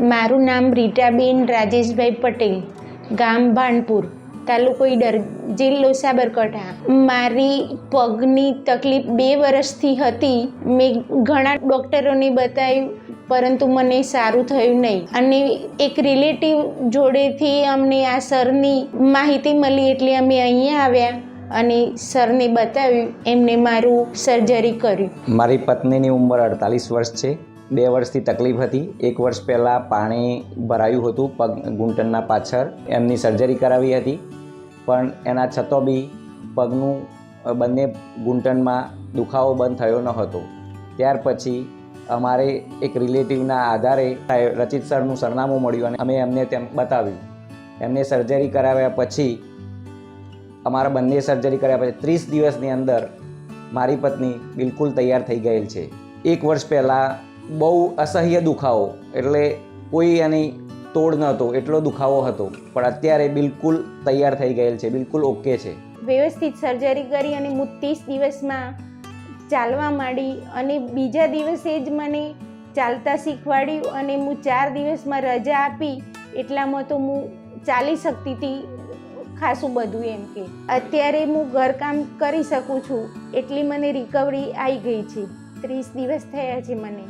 મારું નામ રીટાબેન રાજેશભાઈ પટેલ, ગામ ભાણપુર, તાલુકો ઈડર, જિલ્લો સાબરકાંઠા. મારી પગની તકલીફ 2 વર્ષથી હતી. મેં ઘણા ડૉક્ટરોને બતાવ્યું, પરંતુ મને સારું થયું નહીં. અને એક રિલેટિવ જોડેથી અમને આ સરની માહિતી મળી, એટલે અમે અહીંયા આવ્યા અને સરને બતાવ્યું. એમને મારું સર્જરી કર્યું. મારી પત્નીની ઉંમર 48 વર્ષ છે. 2 વર્ષથી તકલીફ હતી. 1 વર્ષ પહેલાં પાણી ભરાયું હતું પગ ઘૂંટણના પાછળ, એમની સર્જરી કરાવી હતી. પણ એના છતાં બી પગનું બંને ઘૂંટણમાં દુખાવો બંધ થયો ન હતો. ત્યાર પછી અમારે એક રિલેટિવના આધારે રચિત સરનું સરનામું મળ્યું અને અમે એમને તેમ બતાવ્યું. એમને સર્જરી કરાવ્યા પછી અમારા બંને સર્જરી કર્યા પછી 30 દિવસની અંદર મારી પત્ની બિલકુલ તૈયાર થઈ ગયેલ છે. 1 વર્ષ પહેલાં બહુ અસહ્ય દુખાવો, એટલે કોઈ એની તોડ નહોતો એટલો દુખાવો હતો, પણ અત્યારે બિલકુલ તૈયાર થઈ ગયેલ છે, બિલકુલ ઓકે છે. વ્યવસ્થિત સર્જરી કરી અને હું 30 દિવસમાં ચાલવા માંડી અને બીજા દિવસે જ મને ચાલતા શીખવાડ્યું અને હું 4 દિવસમાં રજા આપી એટલામાં તો હું ચાલી શકતી હતી ખાસું બધું. એમ કે અત્યારે હું ઘરકામ કરી શકું છું, એટલી મને રિકવરી આવી ગઈ છે. 30 દિવસ થયા છે મને.